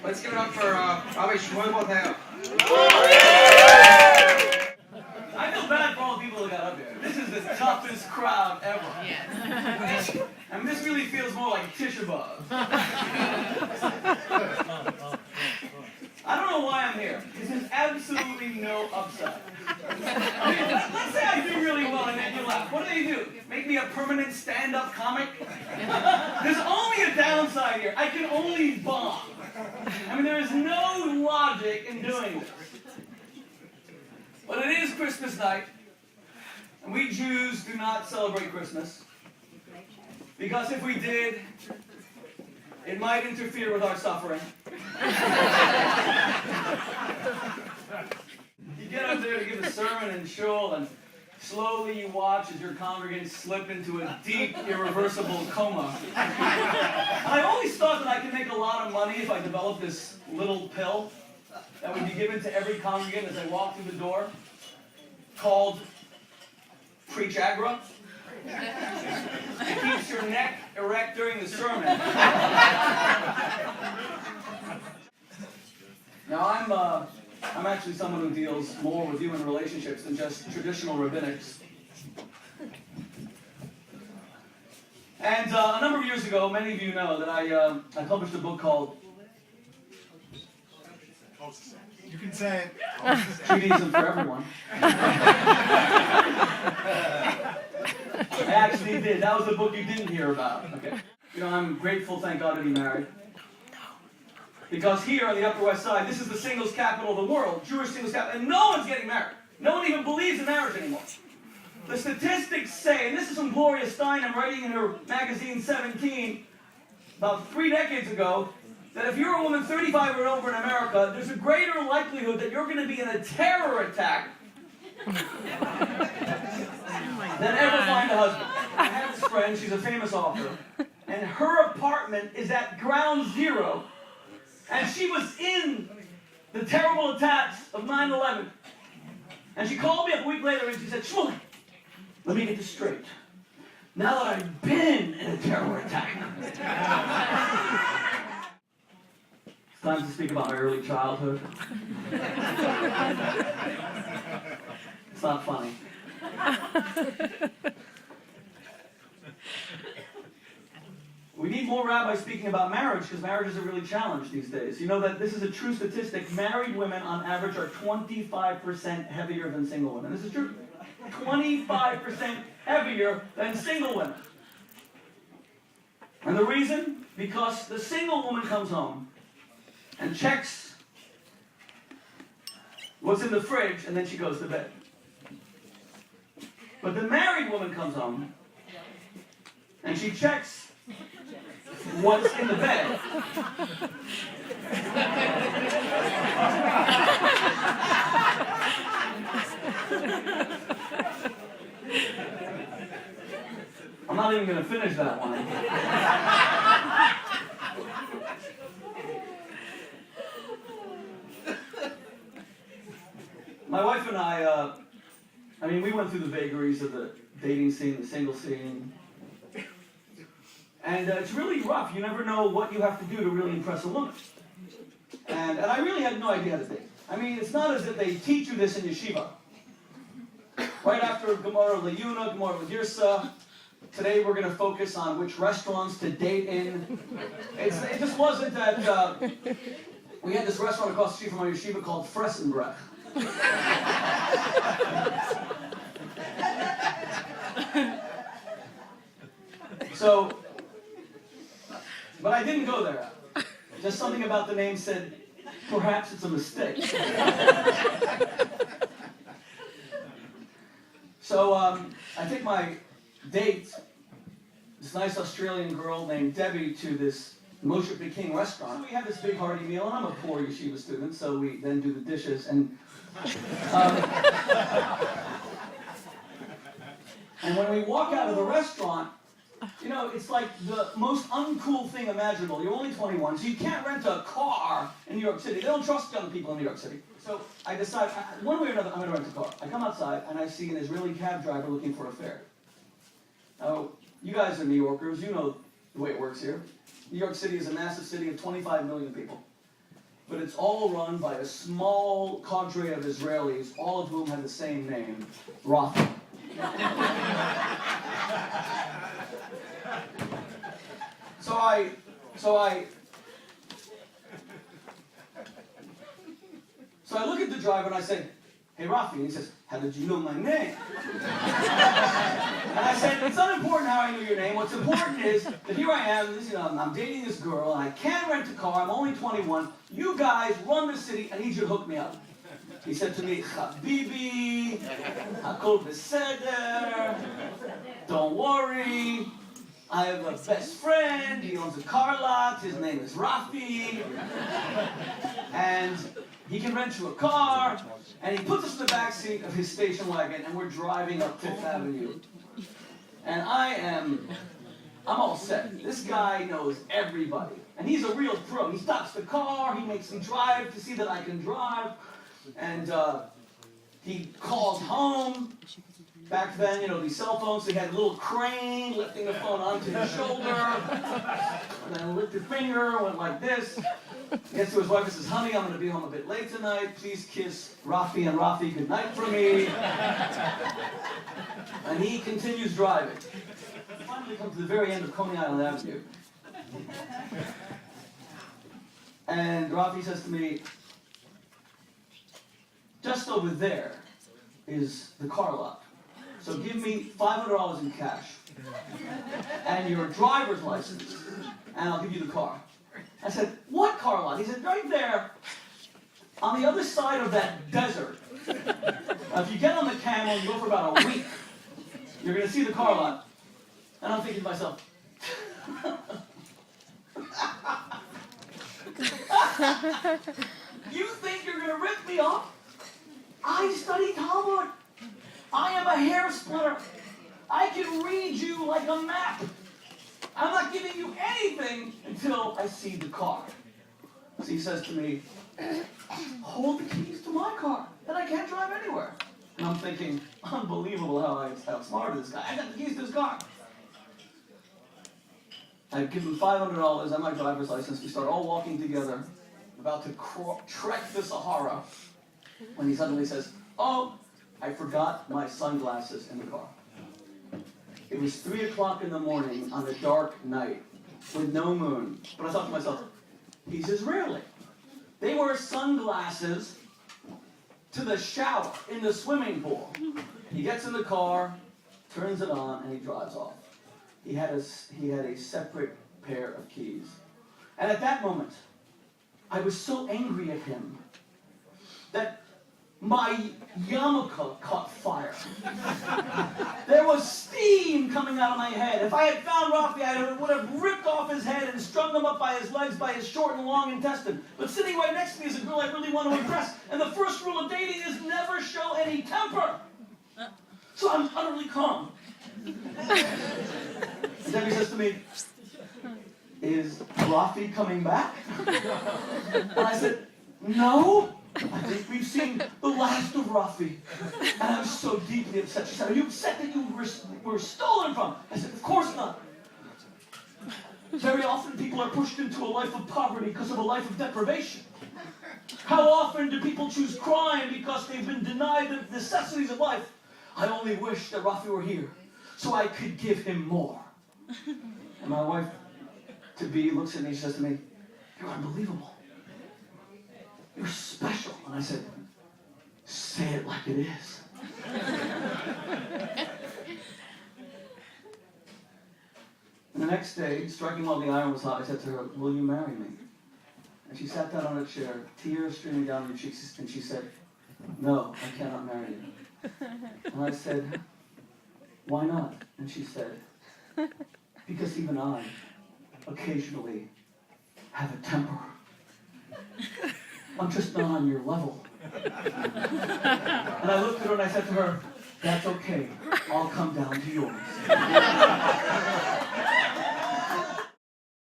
Let's give it up for Rabbi Shmuley. I feel bad for all the people that got up here. This is the toughest crowd ever. Yes. I mean, this really feels more like Tisha B'Av. I don't know why I'm here. This is absolutely no upside. I mean, let's say I do really well and then you laugh. What do? Make me a permanent stand-up comic? There's only a downside here. I can only bomb. I mean, there is no logic in doing this. But it is Christmas night, and we Jews do not celebrate Christmas. Because if we did, it might interfere with our suffering. You get up there to give a sermon in shul, and slowly you watch as your congregants slip into a deep, irreversible coma. And I always thought that I could make a lot of money if I developed this little pill that would be given to every congregant as they walk through the door, called Preach-Agra. It keeps your neck erect during the sermon. Now I'm actually someone who deals more with human relationships than just traditional rabbinics. And a number of years ago, many of you know that I published a book called You can say it. Judaism for Everyone. I actually did. That was the book you didn't hear about. Okay. You know, I'm grateful, thank God, to be married. Because here on the Upper West Side, this is the singles capital of the world, Jewish singles capital, and no one's getting married. No one even believes in marriage anymore. The statistics say, and this is from Gloria Steinem writing in her magazine 17, about 3 decades ago, that if you're a woman 35 or over in America, there's a greater likelihood that you're going to be in a terror attack than ever find a husband. I have this friend, she's a famous author, and her apartment is at ground zero, and she was in the terrible attacks of 9/11. And she called me up a week later and she said, Shmuley, let me get this straight. Now that I've been in a terror attack, it's time to speak about my early childhood. It's not funny. We need more rabbis speaking about marriage because marriages are really challenged these days. You know that this is a true statistic. Married women on average are 25% heavier than single women. This is true. 25% heavier than single women. And the reason? Because the single woman comes home and checks what's in the fridge and then she goes to bed. But the married woman comes home and she checks what's in the bed. I'm not even going to finish that one. My wife and I mean, we went through the vagaries of the dating scene, the single scene. And it's really rough. You never know what you have to do to really impress a woman. And I really had no idea how to date. I mean, it's not as if they teach you this in yeshiva. Right after Gemara Layuna, Gemara L'Girsa, today we're going to focus on which restaurants to date in. It just wasn't that we had this restaurant across the street from our yeshiva called Fressenbrech. So, but I didn't go there. Just something about the name said, perhaps it's a mistake. So I take my date, this nice Australian girl named Debbie, to this Moshe Peking restaurant. We had this big hearty meal, and I'm a poor yeshiva student, so we then do the dishes. And when we walk out of the restaurant, you know, it's like the most uncool thing imaginable. You're only 21, so you can't rent a car in New York City. They don't trust young people in New York City. So I decide, one way or another, I'm going to rent a car. I come outside, and I see an Israeli cab driver looking for a fare. Now, you guys are New Yorkers. You know the way it works here. New York City is a massive city of 25 million people. but it's all run by a small cadre of Israelis, all of whom have the same name, Rafi. So I look at the driver and I say, "Hey, Rafi," and he says, "How did you know my name?" And I said, "It's not important how I knew your name. What's important is that here I am, I'm dating this girl, and I can't rent a car. I'm only 21. You guys run the city. I need you to hook me up." He said to me, "Habibi, hakol beseder. Don't worry. I have a best friend. He owns a car lot. His name is Rafi. And he can rent you a car." And he puts us in the back seat of his station wagon, and we're driving up Fifth Avenue. And I'm all set. This guy knows everybody. And he's a real pro. He stops the car, he makes me drive to see that I can drive. And he calls home. Back then, these cell phones, they had a little crane lifting the phone onto his shoulder. And then lift your finger, went like this. He gets to his wife and says, "Honey, I'm going to be home a bit late tonight. Please kiss Rafi and Rafi goodnight for me." And he continues driving. We finally come to the very end of Coney Island Avenue. And Rafi says to me, "Just over there is the car lot. So give me $500 in cash and your driver's license, and I'll give you the car." I said, "What car lot?" He said, "Right there, on the other side of that desert. If you get on the camel, you go for about a week, you're going to see the car lot." And I'm thinking to myself, you think you're going to rip me off? I study Talmud. I am a hair splitter. I can read you like a map. I'm not giving you anything until I see the car. So he says to me, "Hold the keys to my car, then I can't drive anywhere." And I'm thinking, unbelievable how I outsmarted this guy. I got the keys to his car. I give him $500 and my driver's license. We start all walking together, about to trek the Sahara, when he suddenly says, "Oh, I forgot my sunglasses in the car." It was 3 o'clock in the morning on a dark night with no moon. But I thought to myself, he's Israeli. They wear sunglasses to the shower in the swimming pool. He gets in the car, turns it on, and he drives off. He had a separate pair of keys. And at that moment, I was so angry at him that my yarmulke caught fire. There was steam coming out of my head. If I had found Rafi, I would have ripped off his head and strung him up by his legs, by his short and long intestine. But sitting right next to me is a girl I really want to impress. And the first rule of dating is never show any temper. So I'm utterly calm. And Debbie says to me, "Is Rafi coming back?" And I said, "No. I think we've seen the last of Rafi." And I was so deeply upset. She said, "Are you upset that you were stolen from?" I said, "Of course not. Very often people are pushed into a life of poverty because of a life of deprivation. How often do people choose crime because they've been denied the necessities of life? I only wish that Rafi were here so I could give him more." And my wife-to-be looks at me and says to me, "You're unbelievable. You're special." And I said, "Say it like it is." And the next day, striking while the iron was hot, I said to her, "Will you marry me?" And she sat down on a chair, tears streaming down her cheeks, and she said, "No, I cannot marry you." And I said, "Why not?" And she said, "Because even I occasionally have a temper. I'm just not on your level." And I looked at her and I said to her, "That's okay. I'll come down to yours."